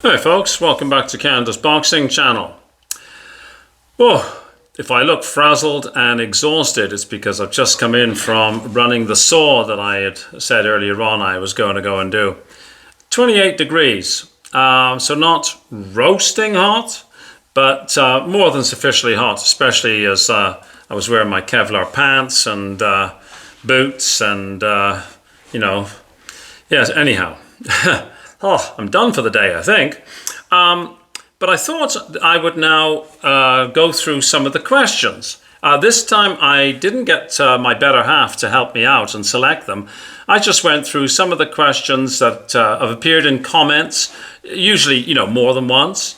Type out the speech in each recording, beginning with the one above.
Hi folks, welcome back to Canada's Boxing Channel. Oh, if I look frazzled and exhausted, it's because I've just come in from running the saw that I had said earlier on I was going to go and do. 28 degrees, so not roasting hot, but more than sufficiently hot, especially as I was wearing my Kevlar pants and boots and, yes, anyhow. Oh, I'm done for the day, I think. But I thought I would now go through some of the questions. This time I didn't get my better half to help me out and select them. I just went through some of the questions that have appeared in comments, usually, more than once.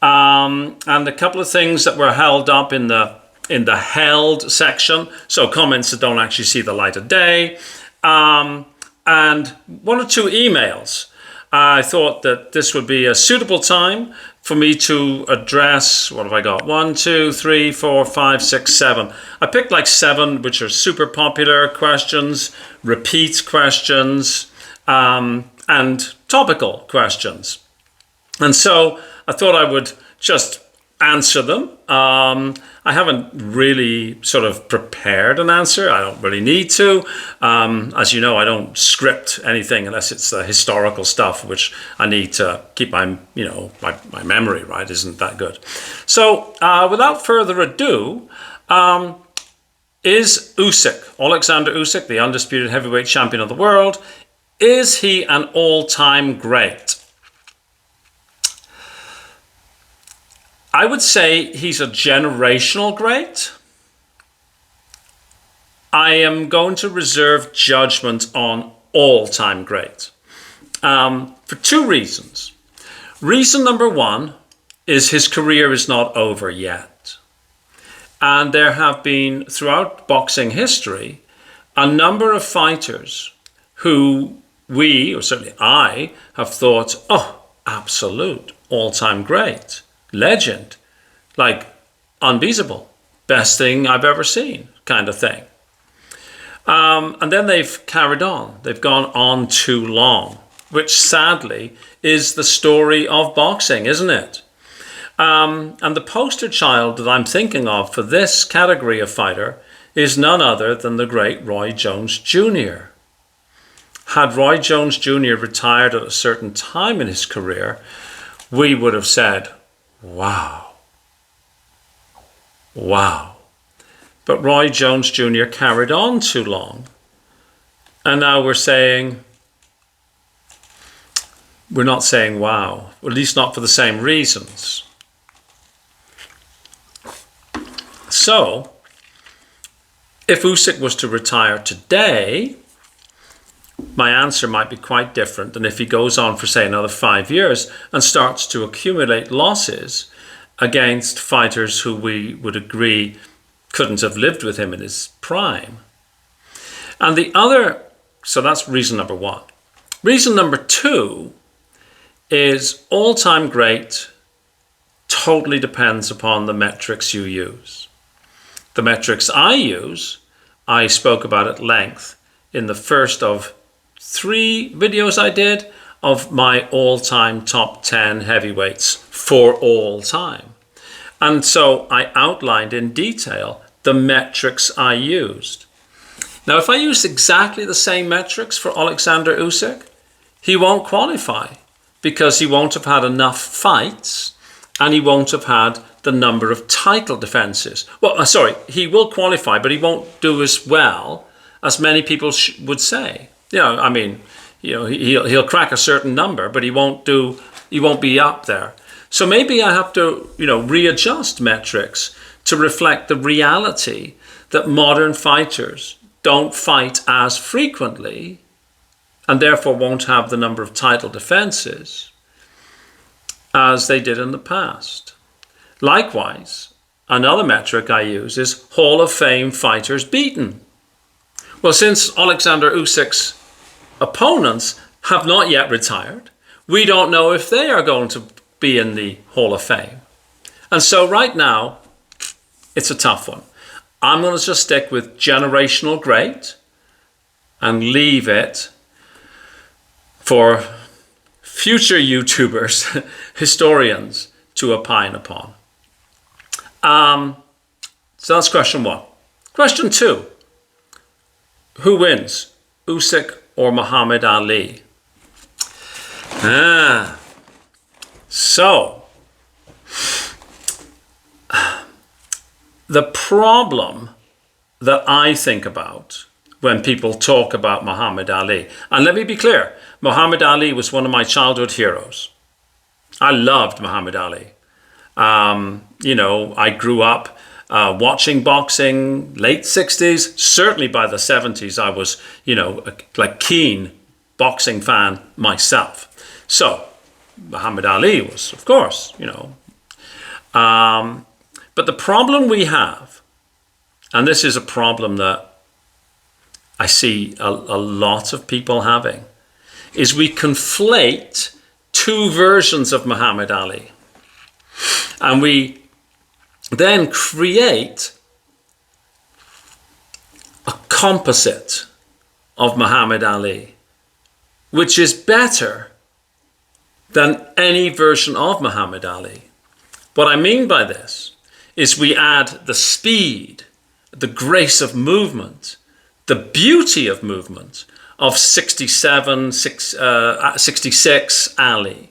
And a couple of things that were held up in the held section, so comments that don't actually see the light of day, and one or two emails. I thought that this would be a suitable time for me to address, what have I got? 1, 2, 3, 4, 5, 6, 7. I picked like 7, which are super popular questions, repeat questions, and topical questions. And so I thought I would just answer them. I haven't really sort of prepared an answer. I don't really need to. As you know, I don't script anything unless it's the historical stuff, which I need to keep my memory, right, isn't that good. So without further ado, is Usyk, Alexander Usyk, the undisputed heavyweight champion of the world, is he an all-time great? I would say he's a generational great. I am going to reserve judgment on all-time great for two reasons. Reason number one is his career is not over yet. And there have been, throughout boxing history, a number of fighters who we, or certainly I, have thought, oh, absolute, all-time great. Legend, like unbeatable, best thing I've ever seen kind of thing. And then they've carried on. They've gone on too long, which sadly is the story of boxing, isn't it? And the poster child that I'm thinking of for this category of fighter is none other than the great Roy Jones Jr. Had Roy Jones Jr. retired at a certain time in his career, we would have said, wow. Wow. But Roy Jones Jr. carried on too long. And now we're not saying wow, or at least not for the same reasons. So, if Usyk was to retire today, my answer might be quite different than if he goes on for, say, another 5 years and starts to accumulate losses against fighters who we would agree couldn't have lived with him in his prime. And so that's reason number one. Reason number two is all-time great totally depends upon the metrics you use. The metrics I use, I spoke about at length in the first of 3 videos I did of my all-time top 10 heavyweights for all time. And so I outlined in detail the metrics I used. Now, if I use exactly the same metrics for Alexander Usyk, he won't qualify because he won't have had enough fights and he won't have had the number of title defenses. Well, he will qualify, but he won't do as well as many people would say. He'll crack a certain number, but he won't be up there. So maybe I have to, readjust metrics to reflect the reality that modern fighters don't fight as frequently and therefore won't have the number of title defenses as they did in the past. Likewise, another metric I use is Hall of Fame fighters beaten. Well, since Alexander Usyk's opponents have not yet retired, we don't know if they are going to be in the Hall of Fame. And so right now, it's a tough one. I'm going to just stick with generational great and leave it for future YouTubers, historians to opine upon. So that's question 1. Question 2. Who wins, Usyk or Muhammad Ali? So the problem that I think about when people talk about Muhammad Ali, and let me be clear, Muhammad Ali was one of my childhood heroes. I loved Muhammad Ali. I grew up watching boxing, late 60s, certainly by the 70s, I was, a keen boxing fan myself. So Muhammad Ali was, of course, but the problem we have, and this is a problem that I see a lot of people having, is we conflate 2 versions of Muhammad Ali. And we then create a composite of Muhammad Ali, which is better than any version of Muhammad Ali. What I mean by this is we add the speed, the grace of movement, the beauty of movement of 66 Ali.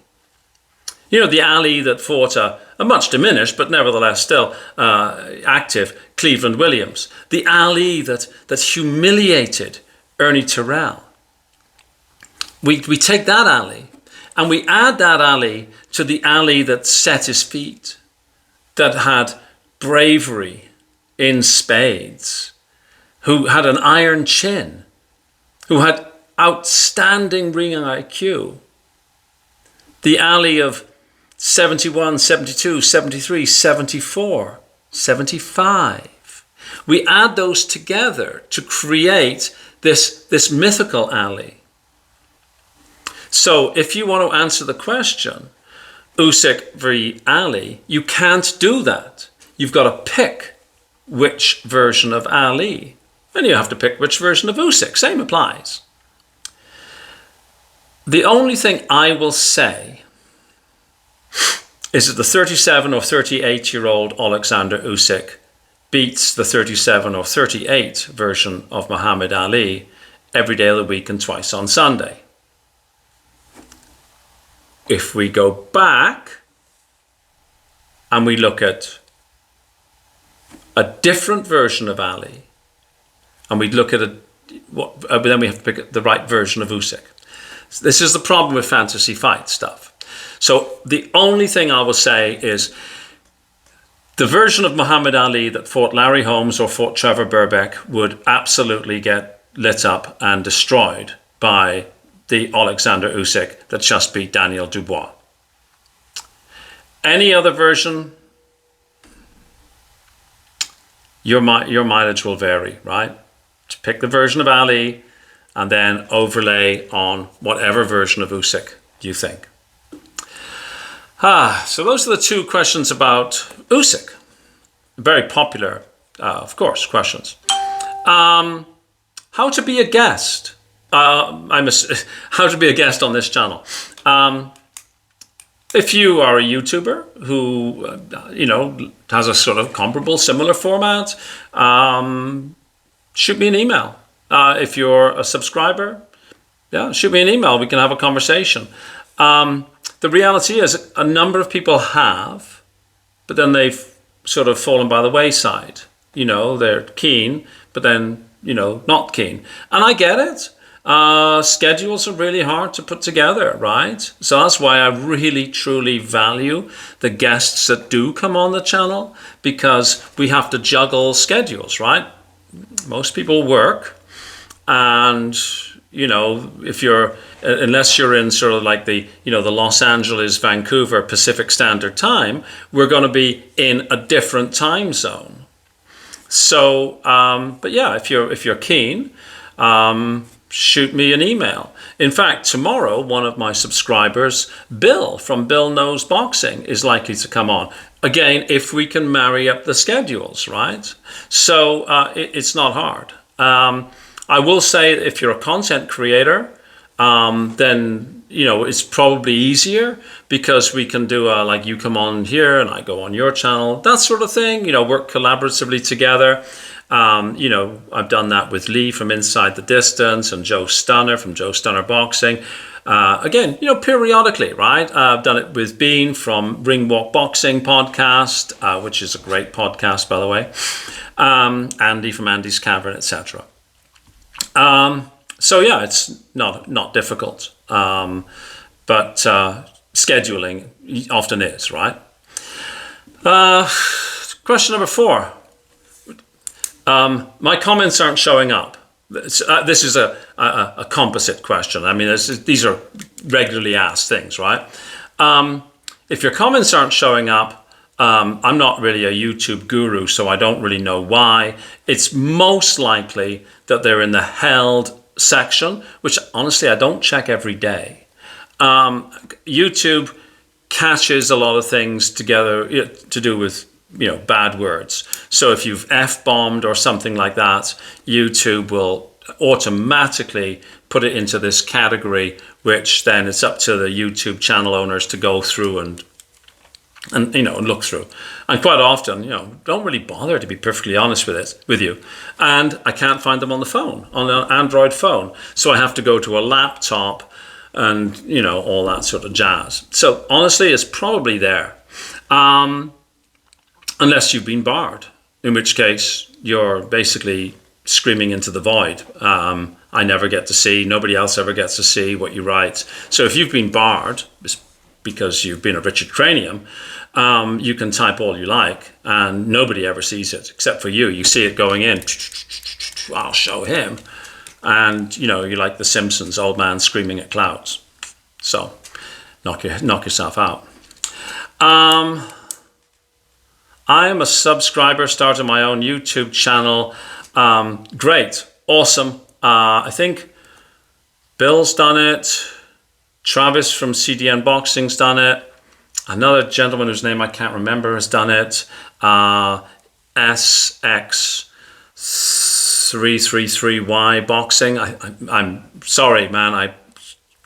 The Ali that fought a much diminished, but nevertheless still active Cleveland Williams. The Ali that humiliated Ernie Terrell. We take that Ali and we add that Ali to the Ali that set his feet, that had bravery in spades, who had an iron chin, who had outstanding ring IQ. The Ali of 71, 72, 73, 74, 75. We add those together to create this mythical Ali. So if you want to answer the question, Usyk v. Ali, you can't do that. You've got to pick which version of Ali, and you have to pick which version of Usyk. Same applies. The only thing I will say is that the 37 or 38-year-old Alexander Usyk beats the 37 or 38 version of Muhammad Ali every day of the week and twice on Sunday. If we go back and we look at a different version of Ali, and we look at then we have to pick the right version of Usyk. This is the problem with fantasy fight stuff. So the only thing I will say is the version of Muhammad Ali that fought Larry Holmes or fought Trevor Berbick would absolutely get lit up and destroyed by the Alexander Usyk that just beat Daniel Dubois. Any other version, your mileage will vary, right? To pick the version of Ali and then overlay on whatever version of Usyk you think. So those are the 2 questions about Usyk. Very popular, of course, questions. How to be a guest. How to be a guest on this channel. If you are a YouTuber who, has a sort of comparable, similar format, shoot me an email. If you're a subscriber, shoot me an email. We can have a conversation. The reality is a number of people have, but then they've sort of fallen by the wayside. They're keen, but then, not keen. And I get it. Schedules are really hard to put together, right? So that's why I really, truly value the guests that do come on the channel, because we have to juggle schedules, right? Most people work, and unless you're in sort of like the Los Angeles, Vancouver Pacific Standard Time, we're going to be in a different time zone. So, but yeah, if you're keen, shoot me an email. In fact, tomorrow, one of my subscribers, Bill from Bill Knows Boxing, is likely to come on. Again, if we can marry up the schedules, right? So it's not hard. I will say that if you're a content creator, then it's probably easier because we can do like you come on here and I go on your channel, that sort of thing, work collaboratively together. I've done that with Lee from Inside the Distance and Joe Stunner from Joe Stunner Boxing. Again, periodically, right? I've done it with Bean from Ring Walk Boxing podcast, which is a great podcast, by the way. Andy from Andy's Cavern, etc. So yeah, it's not difficult, but scheduling often is, right? Question number 4. My comments aren't showing up. This is a composite question. I mean, these are regularly asked things, right? If your comments aren't showing up, I'm not really a YouTube guru, so I don't really know why. It's most likely that they're in the held section, which honestly I don't check every day. YouTube caches a lot of things together to do with bad words. So if you've F-bombed or something like that, YouTube will automatically put it into this category, which then it's up to the YouTube channel owners to go through and look through. And quite often, don't really bother, to be perfectly honest with you. And I can't find them on the phone, on an Android phone. So I have to go to a laptop and, all that sort of jazz. So honestly, it's probably there. Unless you've been barred, in which case you're basically screaming into the void. I never get to see, nobody else ever gets to see what you write. So if you've been barred, it's because you've been a Richard Cranium, you can type all you like and nobody ever sees it except for you. You see it going in, I'll show him. And, you're like the Simpsons, old man screaming at clouds. So knock yourself out. I am a subscriber, started my own YouTube channel. Great, awesome. I think Bill's done it. Travis from CDN Boxing's done it. Another gentleman whose name I can't remember has done it. SX333Y Boxing. I'm sorry, man. I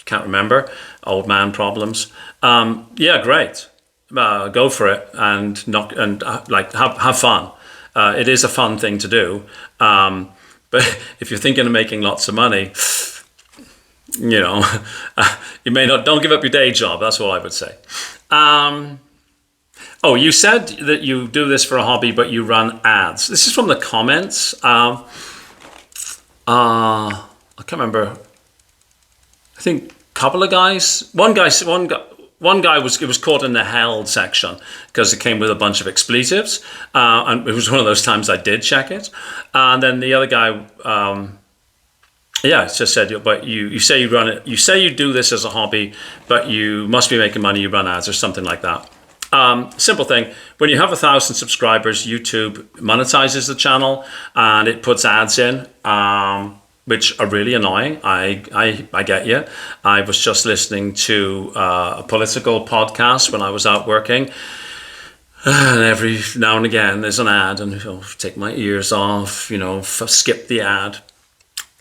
can't remember. Old man problems. Yeah, great. Go for it and have fun. It is a fun thing to do. But if you're thinking of making lots of money, you may not. Don't give up your day job. That's what I would say. You said that you do this for a hobby, but you run ads. This is from the comments. I can't remember. I think a couple of guys. One guy was caught in the held section because it came with a bunch of expletives, and it was one of those times I did check it. And then the other guy, it just said, but you say you run it, you say you do this as a hobby, but you must be making money. You run ads or something like that. Simple thing. When you have 1,000 subscribers, YouTube monetizes the channel and it puts ads in. Which are really annoying. I get you. I was just listening to a political podcast when I was out working. And every now and again there's an ad and take my ears off, skip the ad.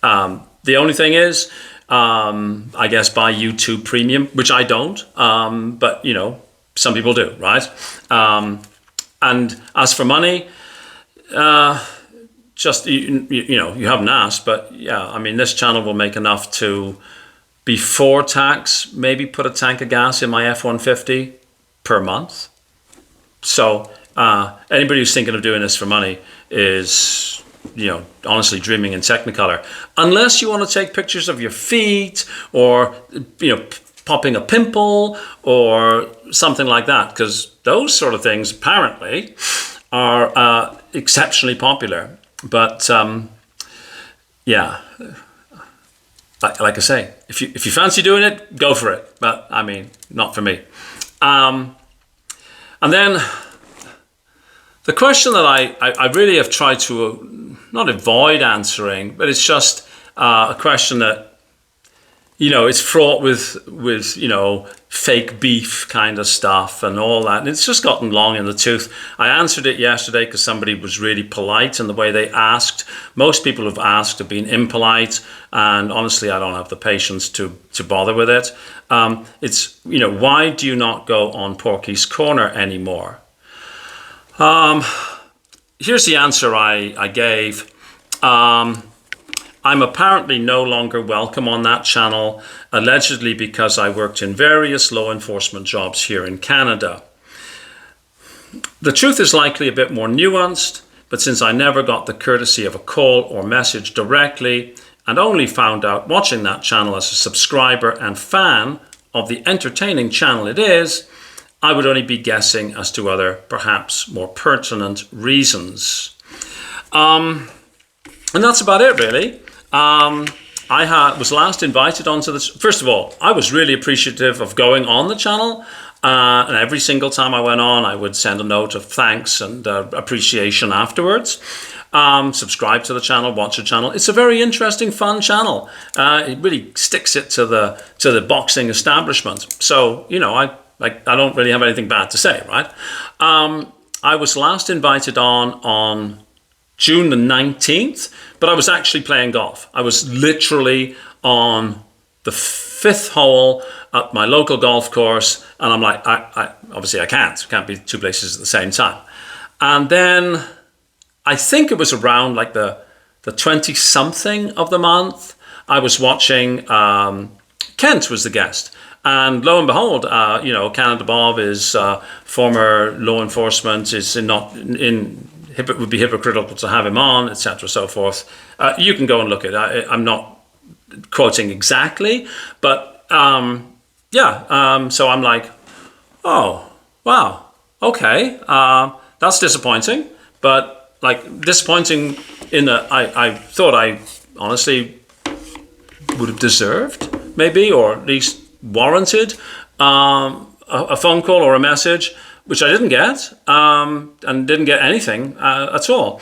The only thing is, I guess buy YouTube Premium, which I don't, but some people do, right? And as for money, just, you haven't asked, but yeah, I mean, this channel will make enough to, before tax, maybe put a tank of gas in my F-150 per month. So anybody who's thinking of doing this for money is, honestly dreaming in Technicolor. Unless you want to take pictures of your feet or, popping a pimple or something like that, because those sort of things apparently are exceptionally popular. But yeah, like I say, if you fancy doing it, go for it. But I mean, not for me. And then the question that I really have tried to not avoid answering, but it's just a question that it's fraught with fake beef kind of stuff and all that. And it's just gotten long in the tooth. I answered it yesterday because somebody was really polite in the way they asked. Most people who've asked have been impolite, and honestly, I don't have the patience to bother with it. It's, why do you not go on Porky's Corner anymore? Here's the answer I gave. I'm apparently no longer welcome on that channel, allegedly because I worked in various law enforcement jobs here in Canada. The truth is likely a bit more nuanced, but since I never got the courtesy of a call or message directly, and only found out watching that channel as a subscriber and fan of the entertaining channel it is, I would only be guessing as to other, perhaps more pertinent reasons. And that's about it, really. I was last invited onto this. First of all, I was really appreciative of going on the channel. And every single time I went on, I would send a note of thanks and appreciation afterwards. Subscribe to the channel, watch the channel. It's a very interesting, fun channel. It really sticks it to the boxing establishment. So, I don't really have anything bad to say, right? I was last invited on June the 19th, but I was actually playing golf. I was literally on the 5th hole at my local golf course, and I'm like, I obviously I can't be two places at the same time. And then I think it was around like the 20-something of the month, I was watching, Kent was the guest. And lo and behold, Canada Bob is former law enforcement, it would be hypocritical to have him on, etc., so forth. You can go and look at it. I'm not quoting exactly, but so I'm like, oh, wow, okay, that's disappointing, but like disappointing in that I thought I honestly would have deserved, maybe, or at least warranted a phone call or a message, which I didn't get, and didn't get anything at all.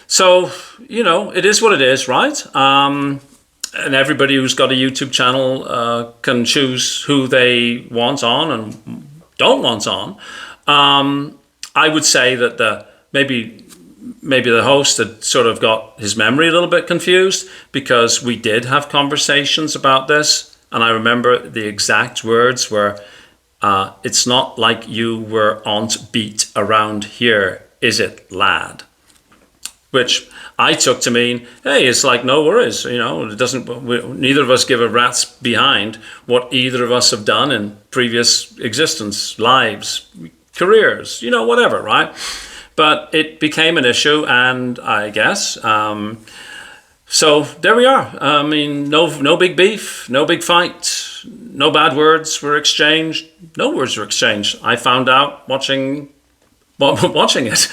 So, it is what it is, right? And everybody who's got a YouTube channel can choose who they want on and don't want on. I would say that maybe the host had sort of got his memory a little bit confused, because we did have conversations about this. And I remember the exact words were, it's not like you were on beat around here, is it, lad? Which I took to mean, hey, it's like, no worries, it doesn't. Neither of us give a rat's behind what either of us have done in previous existence, lives, careers, whatever, right? But it became an issue, and I guess. So there we are. I mean, no big beef, no big fight, no bad words were exchanged. No words were exchanged. I found out watching it,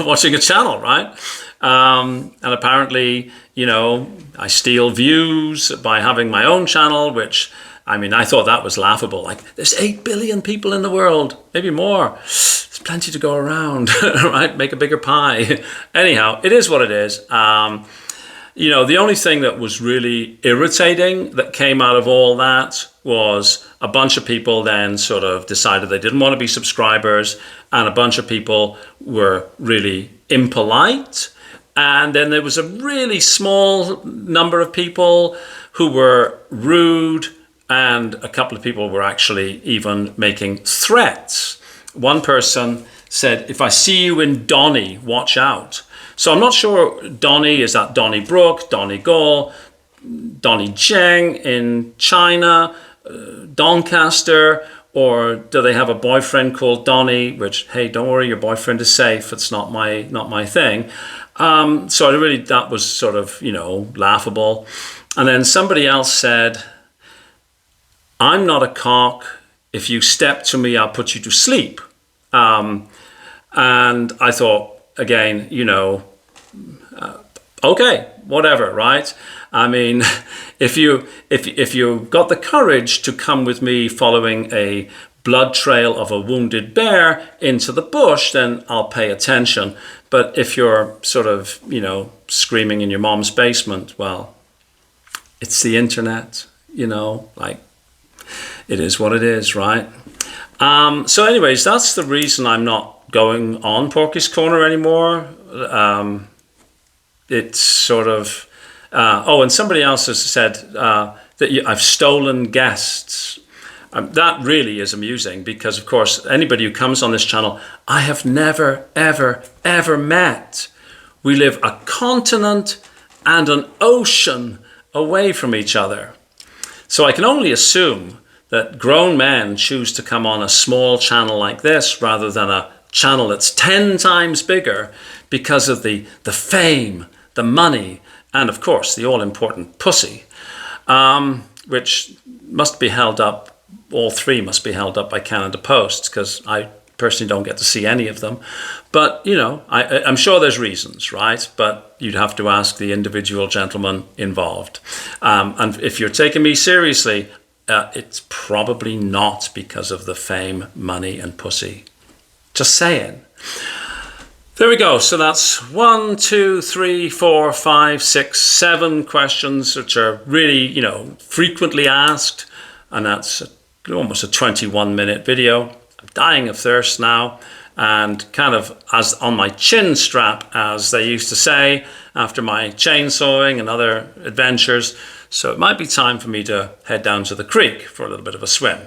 watching a channel, right? And apparently, I steal views by having my own channel, which, I thought that was laughable. Like, there's 8 billion people in the world, maybe more. There's plenty to go around, right? Make a bigger pie. Anyhow, it is what it is. The only thing that was really irritating that came out of all that was a bunch of people then sort of decided they didn't want to be subscribers, and a bunch of people were really impolite. And then there was a really small number of people who were rude, and a couple of people were actually even making threats. One person said, if I see you in Donny, watch out. So I'm not sure Donny, is that Donnybrook, Donegal, Donny Cheng in China, Doncaster, or do they have a boyfriend called Donny, which, hey, don't worry, your boyfriend is safe. It's not my thing. So that was sort of, laughable. And then somebody else said, I'm not a cock. If you step to me, I'll put you to sleep. And I thought, again, okay, whatever, right? If you got the courage to come with me following a blood trail of a wounded bear into the bush, then I'll pay attention. But if you're sort of, screaming in your mom's basement, well, it's the internet, it is what it is, right? So anyways, that's the reason I'm not going on Porky's Corner anymore. It's sort of... oh, and somebody else has said that I've stolen guests. That really is amusing because, of course, anybody who comes on this channel, I have never, ever, ever met. We live a continent and an ocean away from each other. So I can only assume that grown men choose to come on a small channel like this rather than a channel that's 10 times bigger because of the fame, the money, and of course the all-important pussy, which must be held up, all three must be held up by Canada Post, because I personally don't get to see any of them. But, you know, I'm sure there's reasons, right? But you'd have to ask the individual gentleman involved. And if you're taking me seriously, it's probably not because of the fame, money, and pussy. Just saying. There we go. So that's 1, 2, 3, 4, 5, 6, 7 questions which are really, you know, frequently asked. And that's almost a 21-minute video. I'm dying of thirst now, and kind of as on my chin strap, as they used to say, after my chainsawing and other adventures. So it might be time for me to head down to the creek for a little bit of a swim.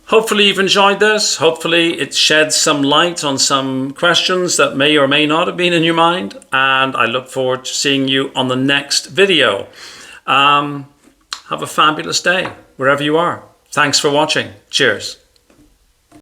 Hopefully you've enjoyed this. Hopefully it sheds some light on some questions that may or may not have been in your mind. And I look forward to seeing you on the next video. Have a fabulous day wherever you are. Thanks for watching. Cheers.